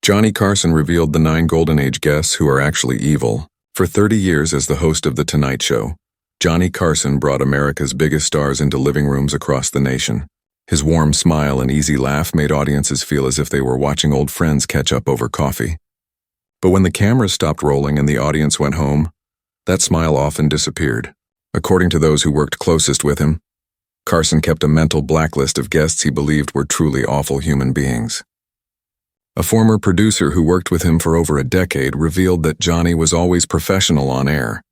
Johnny Carson revealed the 9 Golden Age guests who are actually evil. For 30 years as the host of The Tonight Show, Johnny Carson brought America's biggest stars into living rooms across the nation. His warm smile and easy laugh made audiences feel as if they were watching old friends catch up over coffee. But when the cameras stopped rolling and the audience went home, that smile often disappeared. According to those who worked closest with him, Carson kept a mental blacklist of guests he believed were truly awful human beings. A former producer who worked with him for over a decade revealed that Johnny was always professional on air.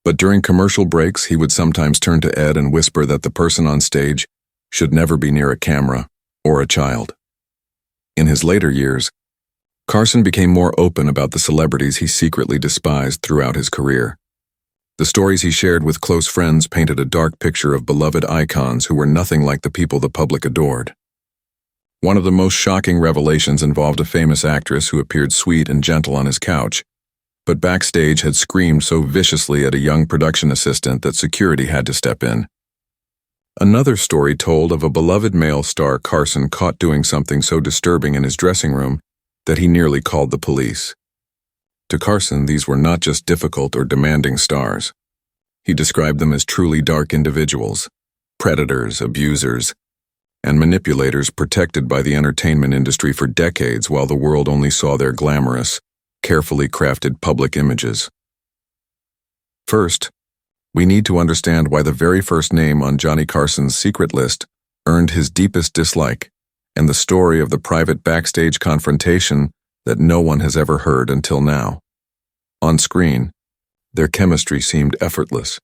But during commercial breaks, he would sometimes turn to Ed and whisper that the person on stage should never be near a camera or a child. In his later years, Carson became more open about the celebrities he secretly despised throughout his career. The stories he shared with close friends painted a dark picture of beloved icons who were nothing like the people the public adored. One of the most shocking revelations involved a famous actress who appeared sweet and gentle on his couch, but backstage had screamed so viciously at a young production assistant that security had to step in. Another story told of a beloved male star Carson caught doing something so disturbing in his dressing room that he nearly called the police. To Carson, these were not just difficult or demanding stars. He described them as truly dark individuals, predators, abusers, and manipulators protected by the entertainment industry for decades while the world only saw their glamorous, carefully crafted public images. First, we need to understand why the very first name on Johnny Carson's secret list earned his deepest dislike, and the story of the private backstage confrontation that no one has ever heard until now. On screen, their chemistry seemed effortless.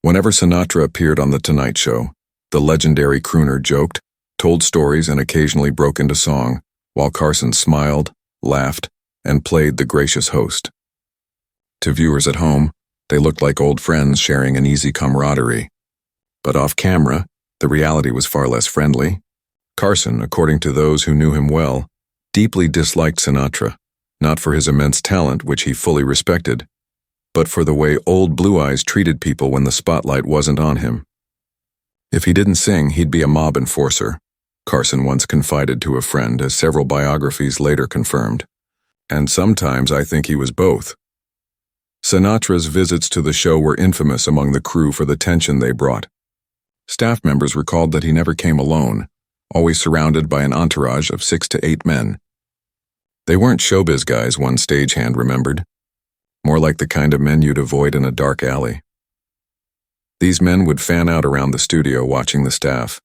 Whenever Sinatra appeared on The Tonight Show, the legendary crooner joked, told stories, and occasionally broke into song, while Carson smiled, laughed, and played the gracious host. To viewers at home, they looked like old friends sharing an easy camaraderie. But off camera, the reality was far less friendly. Carson, according to those who knew him well, deeply disliked Sinatra, not for his immense talent, which he fully respected, but for the way Old Blue Eyes treated people when the spotlight wasn't on him. If he didn't sing, he'd be a mob enforcer, Carson once confided to a friend, as several biographies later confirmed. And sometimes I think he was both. Sinatra's visits to the show were infamous among the crew for the tension they brought. Staff members recalled that he never came alone, always surrounded by an entourage of 6 to 8 men. They weren't showbiz guys, one stagehand remembered. More like the kind of men you'd avoid in a dark alley. These men would fan out around the studio watching the staff,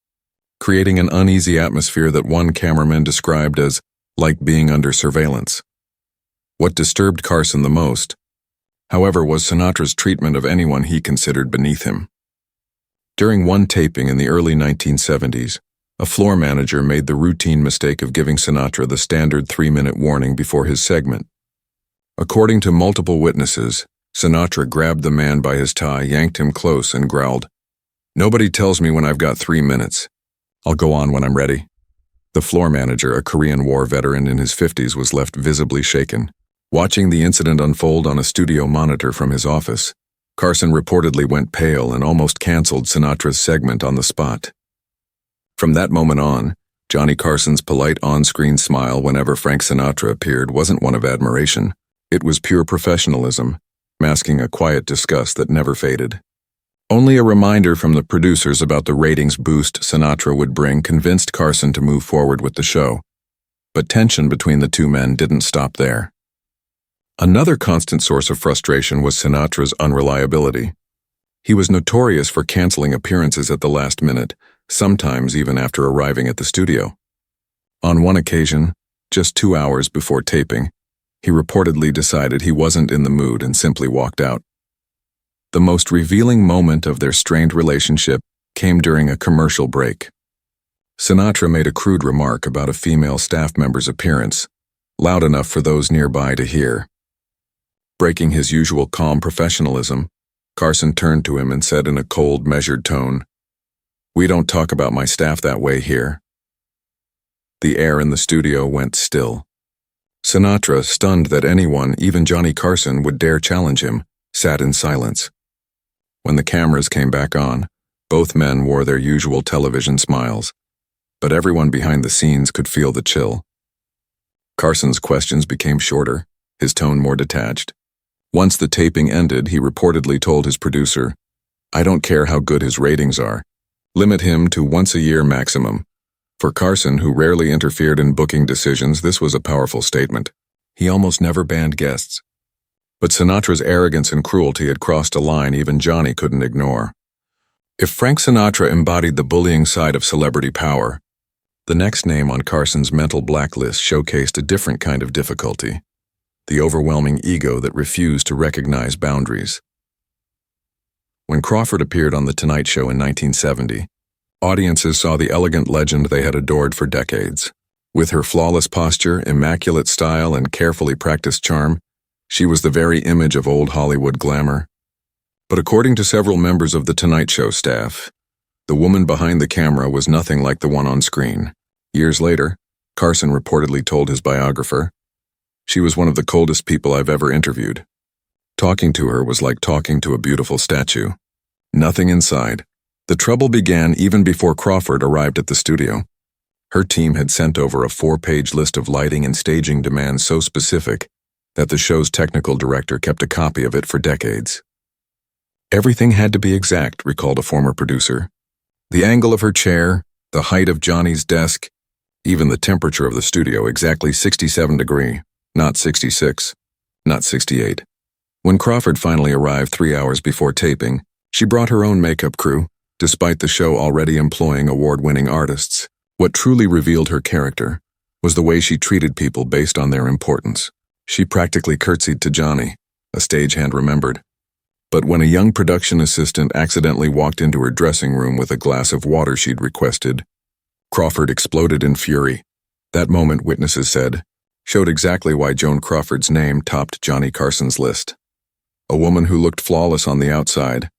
creating an uneasy atmosphere that one cameraman described as like being under surveillance. What disturbed Carson the most, however, was Sinatra's treatment of anyone he considered beneath him. During one taping in the early 1970s, a floor manager made the routine mistake of giving Sinatra the standard 3-minute warning before his segment. According to multiple witnesses, Sinatra grabbed the man by his tie, yanked him close, and growled, "Nobody tells me when I've got 3 minutes. I'll go on when I'm ready." The floor manager, a Korean War veteran in his 50s, was left visibly shaken. Watching the incident unfold on a studio monitor from his office, Carson reportedly went pale and almost canceled Sinatra's segment on the spot. From that moment on, Johnny Carson's polite on-screen smile whenever Frank Sinatra appeared wasn't one of admiration. It was pure professionalism, masking a quiet disgust that never faded. Only a reminder from the producers about the ratings boost Sinatra would bring convinced Carson to move forward with the show. But tension between the two men didn't stop there. Another constant source of frustration was Sinatra's unreliability. He was notorious for canceling appearances at the last minute, sometimes even after arriving at the studio. On one occasion, just 2 hours before taping, he reportedly decided he wasn't in the mood and simply walked out. The most revealing moment of their strained relationship came during a commercial break. Sinatra made a crude remark about a female staff member's appearance, loud enough for those nearby to hear. Breaking his usual calm professionalism, Carson turned to him and said in a cold, measured tone, "We don't talk about my staff that way here." The air in the studio went still. Sinatra, stunned that anyone, even Johnny Carson, would dare challenge him, sat in silence. When the cameras came back on, both men wore their usual television smiles, but everyone behind the scenes could feel the chill. Carson's questions became shorter, his tone more detached. Once the taping ended, he reportedly told his producer, "I don't care how good his ratings are. Limit him to once a year maximum." For Carson, who rarely interfered in booking decisions, this was a powerful statement. He almost never banned guests. But Sinatra's arrogance and cruelty had crossed a line even Johnny couldn't ignore. If Frank Sinatra embodied the bullying side of celebrity power, the next name on Carson's mental blacklist showcased a different kind of difficulty, the overwhelming ego that refused to recognize boundaries. When Crawford appeared on The Tonight Show in 1970, audiences saw the elegant legend they had adored for decades. With her flawless posture, immaculate style, and carefully practiced charm, she was the very image of old Hollywood glamour. But according to several members of The Tonight Show staff, the woman behind the camera was nothing like the one on screen. Years later, Carson reportedly told his biographer, "She was one of the coldest people I've ever interviewed. Talking to her was like talking to a beautiful statue. Nothing inside." The trouble began even before Crawford arrived at the studio. Her team had sent over a 4-page list of lighting and staging demands so specific that the show's technical director kept a copy of it for decades. "Everything had to be exact," recalled a former producer. "The angle of her chair, the height of Johnny's desk, even the temperature of the studio, exactly 67 degrees, not 66, not 68. When Crawford finally arrived 3 hours before taping, she brought her own makeup crew, despite the show already employing award-winning artists. What truly revealed her character was the way she treated people based on their importance. She practically curtsied to Johnny, a stagehand remembered. But when a young production assistant accidentally walked into her dressing room with a glass of water she'd requested, Crawford exploded in fury. That moment, witnesses said, showed exactly why Joan Crawford's name topped Johnny Carson's list. A woman who looked flawless on the outside,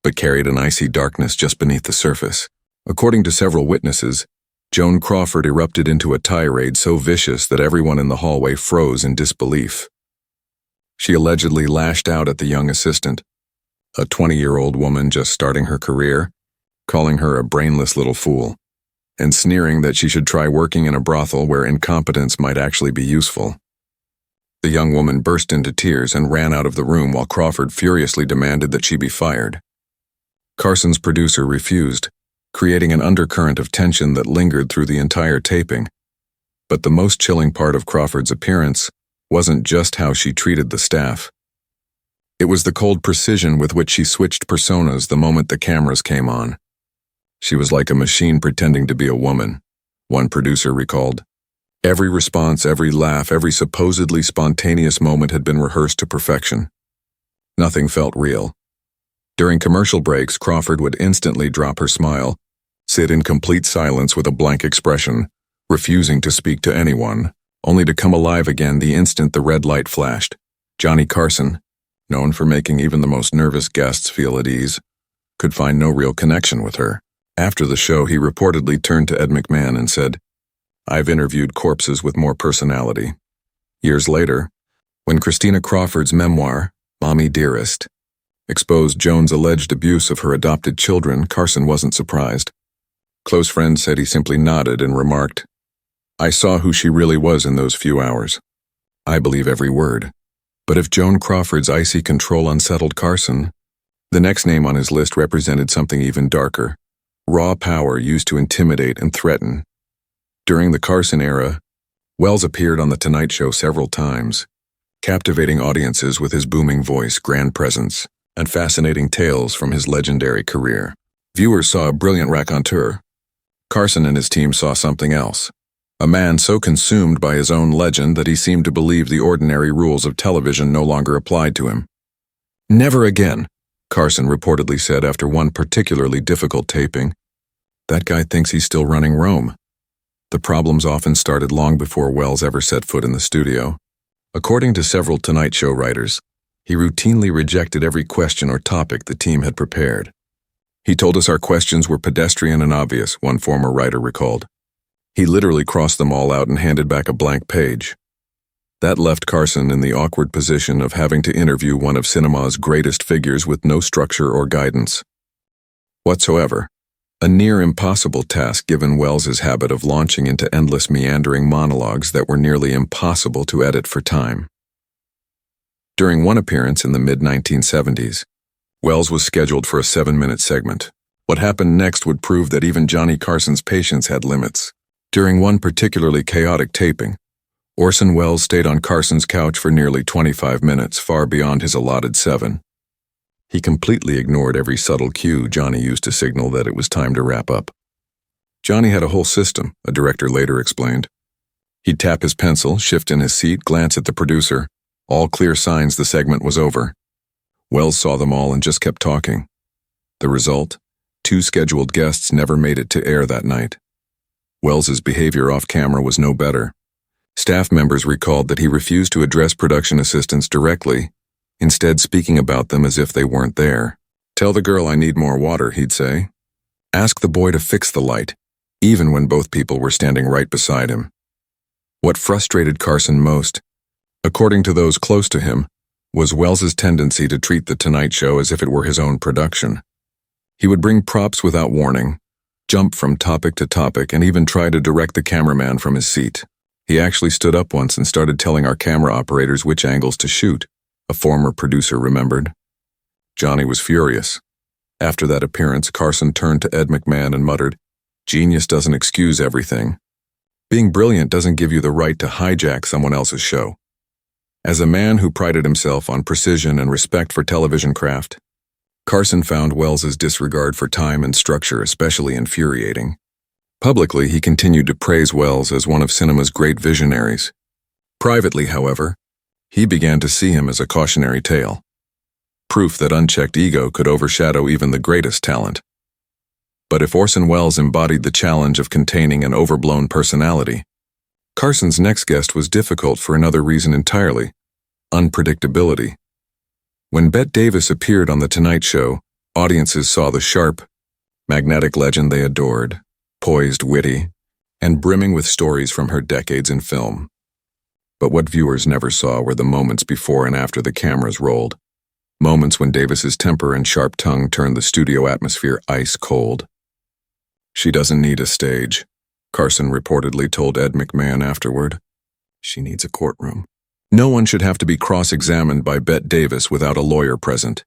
but carried an icy darkness just beneath the surface. According to several witnesses, Joan Crawford erupted into a tirade so vicious that everyone in the hallway froze in disbelief. She allegedly lashed out at the young assistant, a 20-year-old woman just starting her career, calling her a brainless little fool, and sneering that she should try working in a brothel where incompetence might actually be useful. The young woman burst into tears and ran out of the room while Crawford furiously demanded that she be fired. Carson's producer refused, creating an undercurrent of tension that lingered through the entire taping. But the most chilling part of Crawford's appearance wasn't just how she treated the staff. It was the cold precision with which she switched personas the moment the cameras came on. She was like a machine pretending to be a woman, one producer recalled. Every response, every laugh, every supposedly spontaneous moment had been rehearsed to perfection. Nothing felt real. During commercial breaks, Crawford would instantly drop her smile, sit in complete silence with a blank expression, refusing to speak to anyone, only to come alive again the instant the red light flashed. Johnny Carson, known for making even the most nervous guests feel at ease, could find no real connection with her. After the show, he reportedly turned to Ed McMahon and said, "I've interviewed corpses with more personality." Years later, when Christina Crawford's memoir, Mommy Dearest, exposed Joan's alleged abuse of her adopted children, Carson wasn't surprised. Close friends said he simply nodded and remarked, "I saw who she really was in those few hours. I believe every word." But if Joan Crawford's icy control unsettled Carson, the next name on his list represented something even darker, raw power used to intimidate and threaten. During the Carson era, Wells appeared on The Tonight Show several times, captivating audiences with his booming voice, grand presence, and fascinating tales from his legendary career. Viewers saw a brilliant raconteur. Carson and his team saw something else, a man so consumed by his own legend that he seemed to believe the ordinary rules of television no longer applied to him. "Never again," Carson reportedly said after one particularly difficult taping. "That guy thinks he's still running Rome." The problems often started long before Wells ever set foot in the studio. According to several Tonight Show writers, he routinely rejected every question or topic the team had prepared. "He told us our questions were pedestrian and obvious," one former writer recalled. He literally crossed them all out and handed back a blank page. That left Carson in the awkward position of having to interview one of cinema's greatest figures with no structure or guidance whatsoever. A near impossible task given Wells's habit of launching into endless meandering monologues that were nearly impossible to edit for time. During one appearance in the mid-1970s, Wells was scheduled for a 7-minute segment. What happened next would prove that even Johnny Carson's patience had limits. During one particularly chaotic taping, Orson Welles stayed on Carson's couch for nearly 25 minutes, far beyond his allotted 7. He completely ignored every subtle cue Johnny used to signal that it was time to wrap up. Johnny had a whole system, a director later explained. He'd tap his pencil, shift in his seat, glance at the producer, all clear signs the segment was over. Wells saw them all and just kept talking. The result? 2 scheduled guests never made it to air that night. Wells's behavior off-camera was no better. Staff members recalled that he refused to address production assistants directly, instead speaking about them as if they weren't there. "Tell the girl I need more water," he'd say. "Ask the boy to fix the light," even when both people were standing right beside him. What frustrated Carson most, according to those close to him, was Wells's tendency to treat The Tonight Show as if it were his own production. He would bring props without warning, jump from topic to topic, and even try to direct the cameraman from his seat. He actually stood up once and started telling our camera operators which angles to shoot, a former producer remembered. Johnny was furious. After that appearance, Carson turned to Ed McMahon and muttered, "Genius doesn't excuse everything. Being brilliant doesn't give you the right to hijack someone else's show." As a man who prided himself on precision and respect for television craft, Carson found Wells's disregard for time and structure especially infuriating. Publicly, he continued to praise Wells as one of cinema's great visionaries. Privately, however, he began to see him as a cautionary tale. Proof that unchecked ego could overshadow even the greatest talent. But if Orson Welles embodied the challenge of containing an overblown personality, Carson's next guest was difficult for another reason entirely: unpredictability. When Bette Davis appeared on The Tonight Show, audiences saw the sharp, magnetic legend they adored, poised, witty, and brimming with stories from her decades in film. But what viewers never saw were the moments before and after the cameras rolled. Moments when Davis's temper and sharp tongue turned the studio atmosphere ice cold. "She doesn't need a stage," Carson reportedly told Ed McMahon afterward. "She needs a courtroom. No one should have to be cross-examined by Bette Davis without a lawyer present."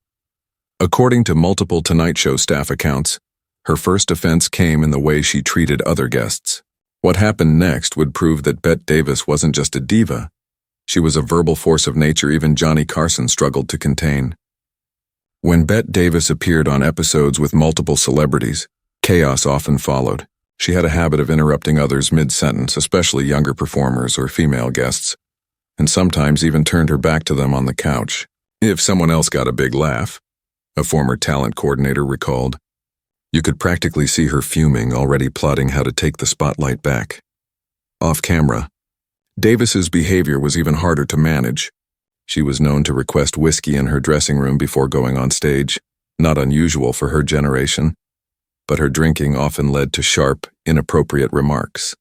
According to multiple Tonight Show staff accounts, her first offense came in the way she treated other guests. What happened next would prove that Bette Davis wasn't just a diva. She was a verbal force of nature even Johnny Carson struggled to contain. When Bette Davis appeared on episodes with multiple celebrities, chaos often followed. She had a habit of interrupting others mid-sentence, especially younger performers or female guests, and sometimes even turned her back to them on the couch. If someone else got a big laugh, a former talent coordinator recalled, you could practically see her fuming, already plotting how to take the spotlight back. Off camera, Davis's behavior was even harder to manage. She was known to request whiskey in her dressing room before going on stage, not unusual for her generation, but her drinking often led to sharp, inappropriate remarks.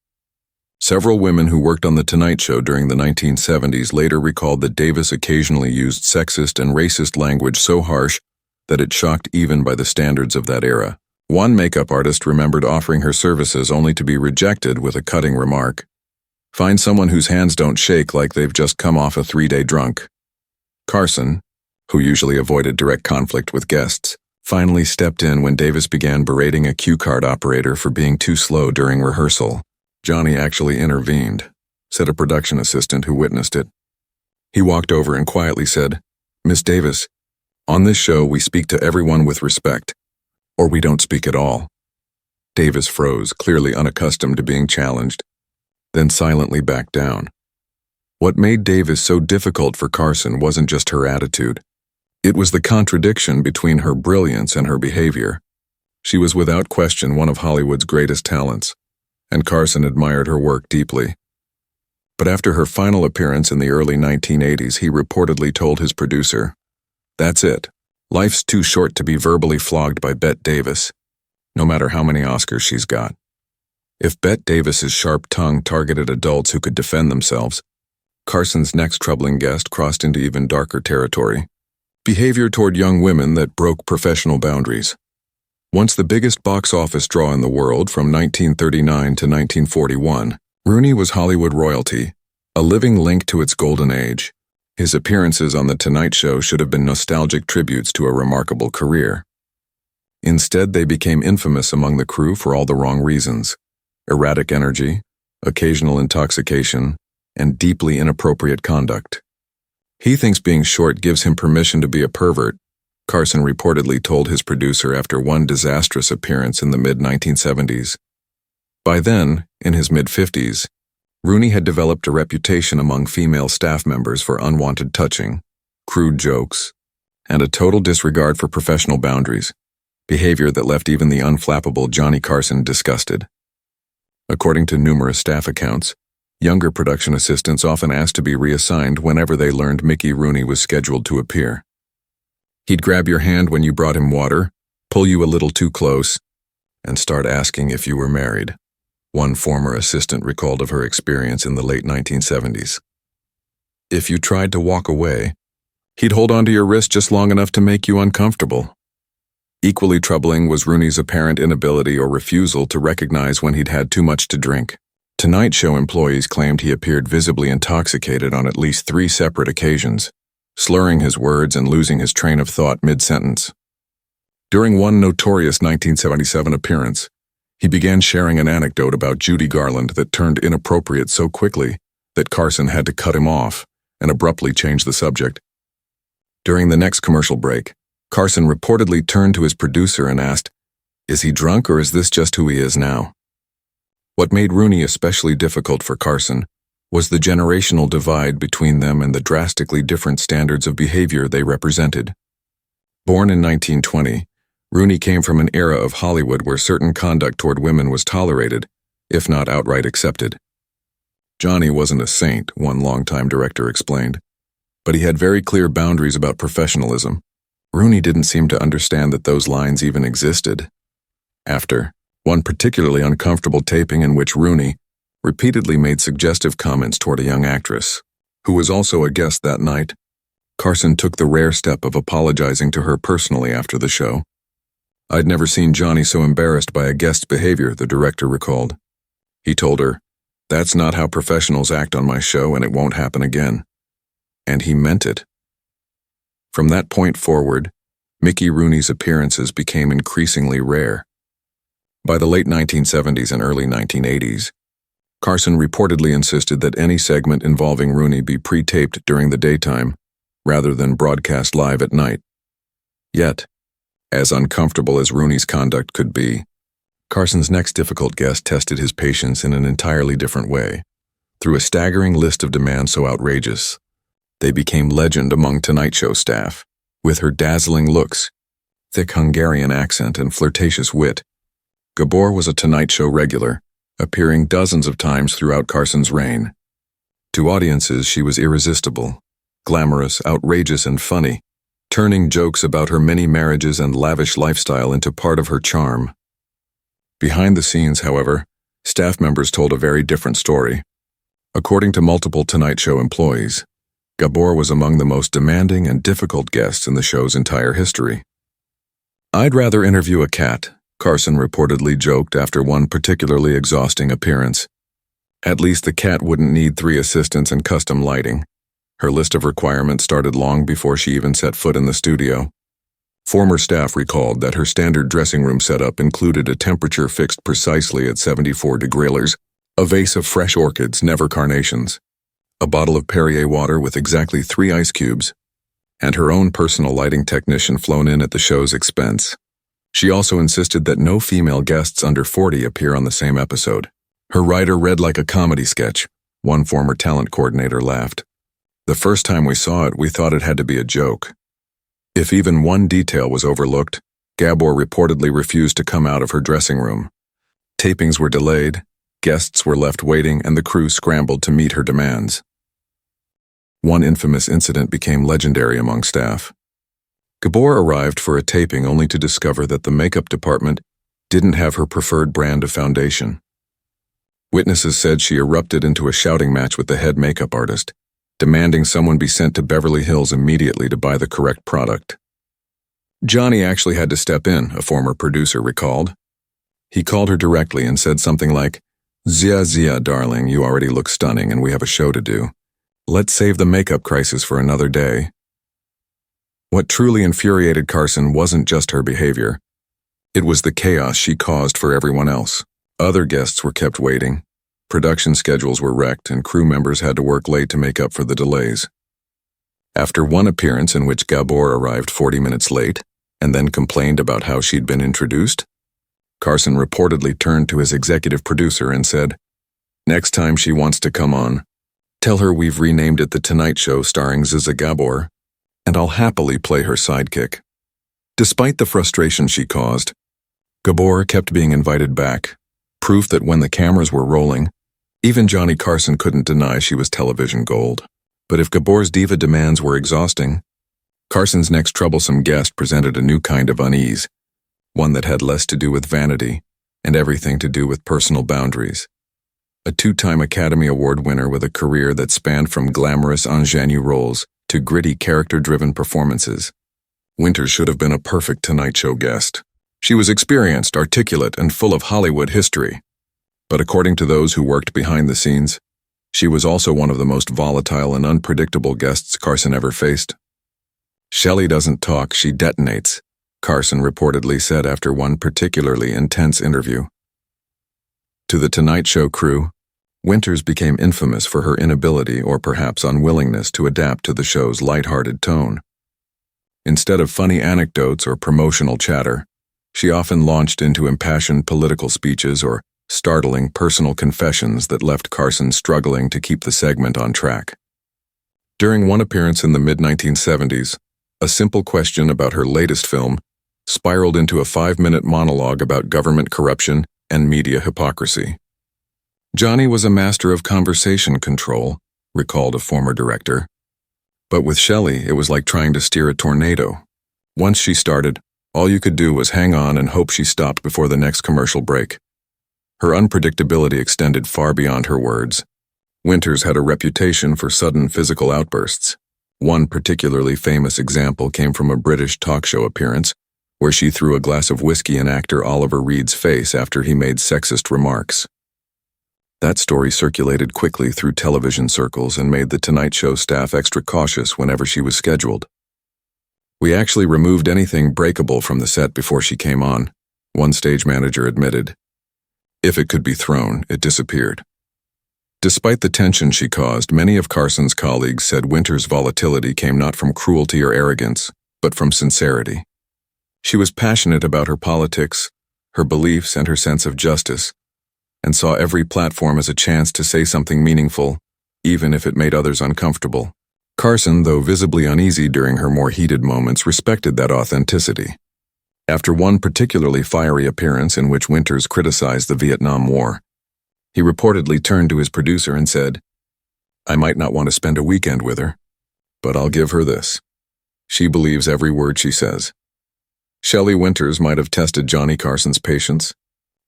Several women who worked on The Tonight Show during the 1970s later recalled that Davis occasionally used sexist and racist language so harsh that it shocked even by the standards of that era. One makeup artist remembered offering her services only to be rejected with a cutting remark, "Find someone whose hands don't shake like they've just come off a 3-day drunk." Carson, who usually avoided direct conflict with guests, finally stepped in when Davis began berating a cue card operator for being too slow during rehearsal. Johnny actually intervened, said a production assistant who witnessed it. He walked over and quietly said, "Miss Davis, on this show we speak to everyone with respect, or we don't speak at all." Davis froze, clearly unaccustomed to being challenged, then silently backed down. What made Davis so difficult for Carson wasn't just her attitude. It was the contradiction between her brilliance and her behavior. She was without question one of Hollywood's greatest talents, and Carson admired her work deeply. But after her final appearance in the early 1980s, he reportedly told his producer, "That's it. Life's too short to be verbally flogged by Bette Davis, no matter how many Oscars she's got." If Bette Davis's sharp tongue targeted adults who could defend themselves, Carson's next troubling guest crossed into even darker territory: behavior toward young women that broke professional boundaries. Once the biggest box office draw in the world from 1939 to 1941, Rooney was Hollywood royalty, a living link to its golden age. His appearances on The Tonight Show should have been nostalgic tributes to a remarkable career. Instead, they became infamous among the crew for all the wrong reasons: erratic energy, occasional intoxication, and deeply inappropriate conduct. He thinks being short gives him permission to be a pervert, Carson reportedly told his producer after one disastrous appearance in the mid-1970s. By then, in his mid-50s, Rooney had developed a reputation among female staff members for unwanted touching, crude jokes, and a total disregard for professional boundaries, behavior that left even the unflappable Johnny Carson disgusted. According to numerous staff accounts, younger production assistants often asked to be reassigned whenever they learned Mickey Rooney was scheduled to appear. He'd grab your hand when you brought him water, pull you a little too close, and start asking if you were married, one former assistant recalled of her experience in the late 1970s. If you tried to walk away, he'd hold onto your wrist just long enough to make you uncomfortable. Equally troubling was Rooney's apparent inability or refusal to recognize when he'd had too much to drink. Tonight Show employees claimed he appeared visibly intoxicated on at least 3 separate occasions, slurring his words and losing his train of thought mid-sentence. During one notorious 1977 appearance, he began sharing an anecdote about Judy Garland that turned inappropriate so quickly that Carson had to cut him off and abruptly change the subject. During the next commercial break, Carson reportedly turned to his producer and asked, "Is he drunk or is this just who he is now?" What made Rooney especially difficult for Carson was the generational divide between them and the drastically different standards of behavior they represented. Born in 1920, Rooney came from an era of Hollywood where certain conduct toward women was tolerated, if not outright accepted. Johnny wasn't a saint, one longtime director explained, but he had very clear boundaries about professionalism. Rooney didn't seem to understand that those lines even existed. After one particularly uncomfortable taping in which Rooney repeatedly made suggestive comments toward a young actress, who was also a guest that night, Carson took the rare step of apologizing to her personally after the show. "I'd never seen Johnny so embarrassed by a guest's behavior," the director recalled. He told her, "That's not how professionals act on my show and it won't happen again." And he meant it. From that point forward, Mickey Rooney's appearances became increasingly rare. By the late 1970s and early 1980s, Carson reportedly insisted that any segment involving Rooney be pre-taped during the daytime, rather than broadcast live at night. Yet, as uncomfortable as Rooney's conduct could be, Carson's next difficult guest tested his patience in an entirely different way. Through a staggering list of demands so outrageous, they became legend among Tonight Show staff. With her dazzling looks, thick Hungarian accent, and flirtatious wit, Gabor was a Tonight Show regular, appearing dozens of times throughout Carson's reign. To audiences, she was irresistible, glamorous, outrageous, and funny, turning jokes about her many marriages and lavish lifestyle into part of her charm. Behind the scenes, however, staff members told a very different story. According to multiple Tonight Show employees, Gabor was among the most demanding and difficult guests in the show's entire history. "I'd rather interview a cat," Carson reportedly joked after one particularly exhausting appearance. At least the cat wouldn't need 3 assistants and custom lighting. Her list of requirements started long before she even set foot in the studio. Former staff recalled that her standard dressing room setup included a temperature fixed precisely at 74 degrees, a vase of fresh orchids, never carnations, a bottle of Perrier water with exactly 3 ice cubes, and her own personal lighting technician flown in at the show's expense. She also insisted that no female guests under 40 appear on the same episode. Her writer read like a comedy sketch, one former talent coordinator laughed. "The first time we saw it, we thought it had to be a joke." If even one detail was overlooked, Gabor reportedly refused to come out of her dressing room. Tapings were delayed, guests were left waiting, and the crew scrambled to meet her demands. One infamous incident became legendary among staff. Gabor arrived for a taping only to discover that the makeup department didn't have her preferred brand of foundation. Witnesses said she erupted into a shouting match with the head makeup artist, demanding someone be sent to Beverly Hills immediately to buy the correct product. Johnny actually had to step in, a former producer recalled. He called her directly and said something like, Zia, darling, you already look stunning and we have a show to do. Let's save the makeup crisis for another day. What truly infuriated Carson wasn't just her behavior. It was the chaos she caused for everyone else. Other guests were kept waiting. Production schedules were wrecked and crew members had to work late to make up for the delays. After one appearance in which Gabor arrived 40 minutes late and then complained about how she'd been introduced, Carson reportedly turned to his executive producer and said, "Next time she wants to come on, tell her we've renamed it The Tonight Show starring Ziza Gabor, and I'll happily play her sidekick." Despite the frustration she caused, Gabor kept being invited back, proof that when the cameras were rolling, even Johnny Carson couldn't deny she was television gold. But if Gabor's diva demands were exhausting, Carson's next troublesome guest presented a new kind of unease, one that had less to do with vanity and everything to do with personal boundaries. A two-time Academy Award winner with a career that spanned from glamorous ingenue roles to gritty character-driven performances, Winters should have been a perfect Tonight Show guest. She was experienced, articulate, and full of Hollywood history. But according to those who worked behind the scenes, she was also one of the most volatile and unpredictable guests Carson ever faced. "Shelley doesn't talk, she detonates," Carson reportedly said after one particularly intense interview. To the Tonight Show crew, Winters became infamous for her inability or perhaps unwillingness to adapt to the show's lighthearted tone. Instead of funny anecdotes or promotional chatter, she often launched into impassioned political speeches or startling personal confessions that left Carson struggling to keep the segment on track. During one appearance in the mid-1970s, a simple question about her latest film spiraled into a 5-minute monologue about government corruption and media hypocrisy. Johnny was a master of conversation control, recalled a former director. But with Shelley, it was like trying to steer a tornado. Once she started, all you could do was hang on and hope she stopped before the next commercial break. Her unpredictability extended far beyond her words. Winters had a reputation for sudden physical outbursts. One particularly famous example came from a British talk show appearance, where she threw a glass of whiskey in actor Oliver Reed's face after he made sexist remarks. That story circulated quickly through television circles and made the Tonight Show staff extra cautious whenever she was scheduled. "We actually removed anything breakable from the set before she came on," one stage manager admitted. If it could be thrown, it disappeared. Despite the tension she caused, many of Carson's colleagues said Winters' volatility came not from cruelty or arrogance, but from sincerity. She was passionate about her politics, her beliefs, and her sense of justice, and saw every platform as a chance to say something meaningful, even if it made others uncomfortable. Carson, though visibly uneasy during her more heated moments, respected that authenticity. After one particularly fiery appearance in which Winters criticized the Vietnam War, he reportedly turned to his producer and said, "I might not want to spend a weekend with her, but I'll give her this. She believes every word she says." Shelley Winters might have tested Johnny Carson's patience,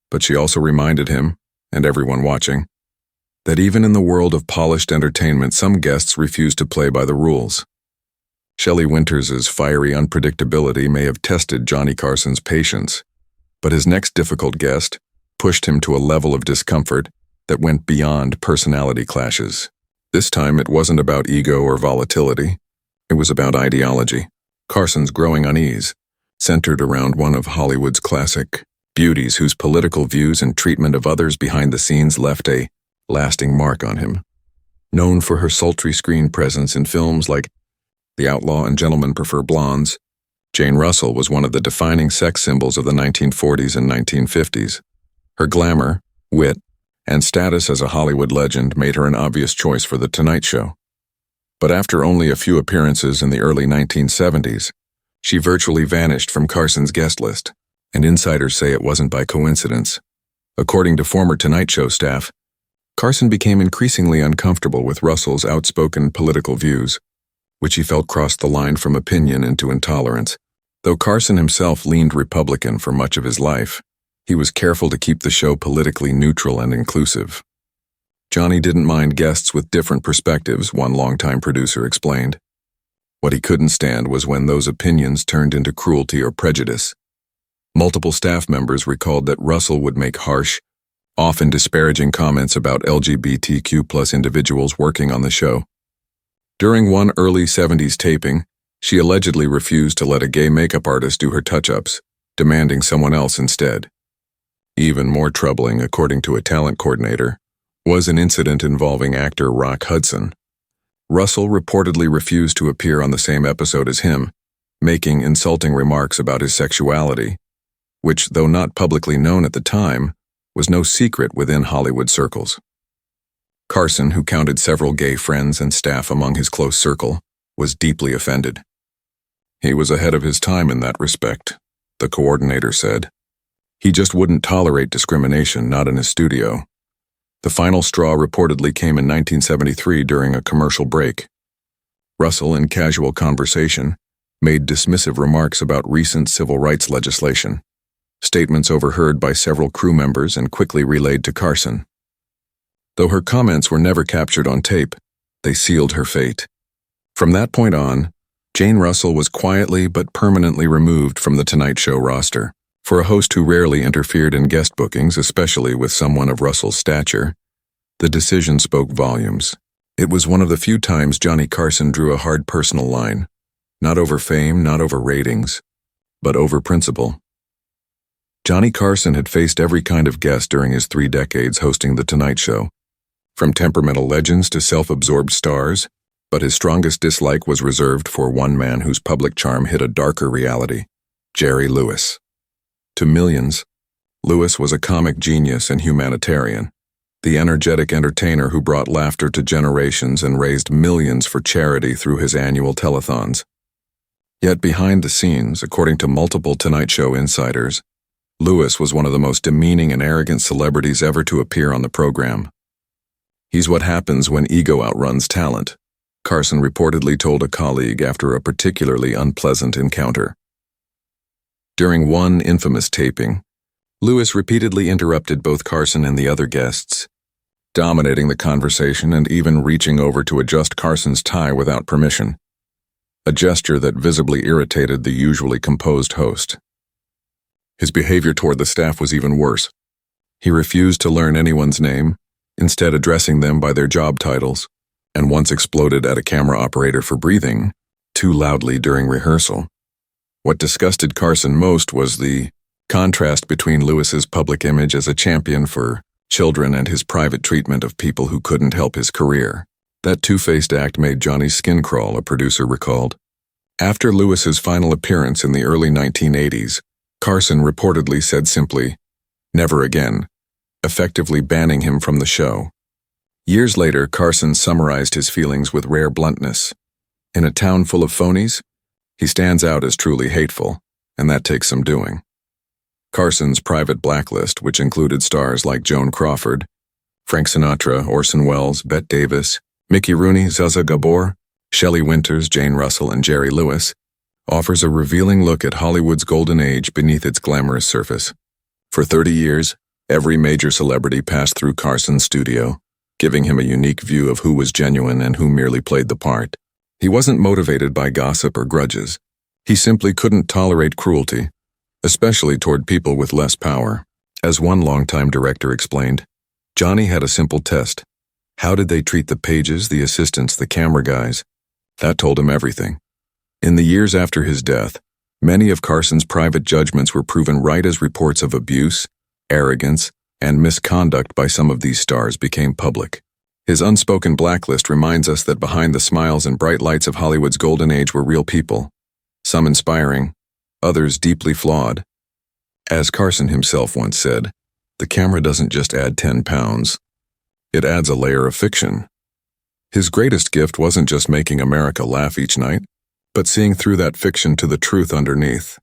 but she also reminded him, and everyone watching, that even in the world of polished entertainment, some guests refuse to play by the rules. Shelley Winters' fiery unpredictability may have tested Johnny Carson's patience, but his next difficult guest pushed him to a level of discomfort that went beyond personality clashes. This time it wasn't about ego or volatility, it was about ideology. Carson's growing unease centered around one of Hollywood's classic beauties whose political views and treatment of others behind the scenes left a lasting mark on him. Known for her sultry screen presence in films like The Outlaw and Gentlemen Prefer Blondes, Jane Russell was one of the defining sex symbols of the 1940s and 1950s. Her glamour, wit, and status as a Hollywood legend made her an obvious choice for The Tonight Show. But after only a few appearances in the early 1970s, she virtually vanished from Carson's guest list, and insiders say it wasn't by coincidence. According to former Tonight Show staff, Carson became increasingly uncomfortable with Russell's outspoken political views, which he felt crossed the line from opinion into intolerance. Though Carson himself leaned Republican for much of his life, he was careful to keep the show politically neutral and inclusive. Johnny didn't mind guests with different perspectives, one longtime producer explained. What he couldn't stand was when those opinions turned into cruelty or prejudice. Multiple staff members recalled that Russell would make harsh, often disparaging comments about LGBTQ+ individuals working on the show. During one early 70s taping, she allegedly refused to let a gay makeup artist do her touch-ups, demanding someone else instead. Even more troubling, according to a talent coordinator, was an incident involving actor Rock Hudson. Russell reportedly refused to appear on the same episode as him, making insulting remarks about his sexuality, which, though not publicly known at the time, was no secret within Hollywood circles. Carson, who counted several gay friends and staff among his close circle, was deeply offended. He was ahead of his time in that respect, the coordinator said. He just wouldn't tolerate discrimination, not in his studio. The final straw reportedly came in 1973 during a commercial break. Russell, in casual conversation, made dismissive remarks about recent civil rights legislation, statements overheard by several crew members and quickly relayed to Carson. Though her comments were never captured on tape, they sealed her fate. From that point on, Jane Russell was quietly but permanently removed from The Tonight Show roster. For a host who rarely interfered in guest bookings, especially with someone of Russell's stature, the decision spoke volumes. It was one of the few times Johnny Carson drew a hard personal line, not over fame, not over ratings, but over principle. Johnny Carson had faced every kind of guest during his 3 decades hosting The Tonight Show, from temperamental legends to self-absorbed stars, but his strongest dislike was reserved for one man whose public charm hid a darker reality, Jerry Lewis. To millions, Lewis was a comic genius and humanitarian, the energetic entertainer who brought laughter to generations and raised millions for charity through his annual telethons. Yet behind the scenes, according to multiple Tonight Show insiders, Lewis was one of the most demeaning and arrogant celebrities ever to appear on the program. "He's what happens when ego outruns talent," Carson reportedly told a colleague after a particularly unpleasant encounter. During one infamous taping, Lewis repeatedly interrupted both Carson and the other guests, dominating the conversation and even reaching over to adjust Carson's tie without permission, a gesture that visibly irritated the usually composed host. His behavior toward the staff was even worse. He refused to learn anyone's name, instead addressing them by their job titles, and once exploded at a camera operator for breathing too loudly during rehearsal. What disgusted Carson most was the contrast between Lewis's public image as a champion for children and his private treatment of people who couldn't help his career. That two-faced act made Johnny's skin crawl, a producer recalled. After Lewis's final appearance in the early 1980s, Carson reportedly said simply, "Never again," effectively banning him from the show. Years later, Carson summarized his feelings with rare bluntness. "In a town full of phonies, he stands out as truly hateful, and that takes some doing." Carson's private blacklist, which included stars like Joan Crawford, Frank Sinatra, Orson Welles, Bette Davis, Mickey Rooney, Zsa Gabor, Shelley Winters, Jane Russell, and Jerry Lewis, offers a revealing look at Hollywood's golden age beneath its glamorous surface. For 30 years, every major celebrity passed through Carson's studio, giving him a unique view of who was genuine and who merely played the part. He wasn't motivated by gossip or grudges. He simply couldn't tolerate cruelty, especially toward people with less power. As one longtime director explained, Johnny had a simple test. How did they treat the pages, the assistants, the camera guys? That told him everything. In the years after his death, many of Carson's private judgments were proven right as reports of abuse, arrogance, and misconduct by some of these stars became public. His unspoken blacklist reminds us that behind the smiles and bright lights of Hollywood's golden age were real people, some inspiring, others deeply flawed. As Carson himself once said, the camera doesn't just add 10 pounds, it adds a layer of fiction. His greatest gift wasn't just making America laugh each night, but seeing through that fiction to the truth underneath.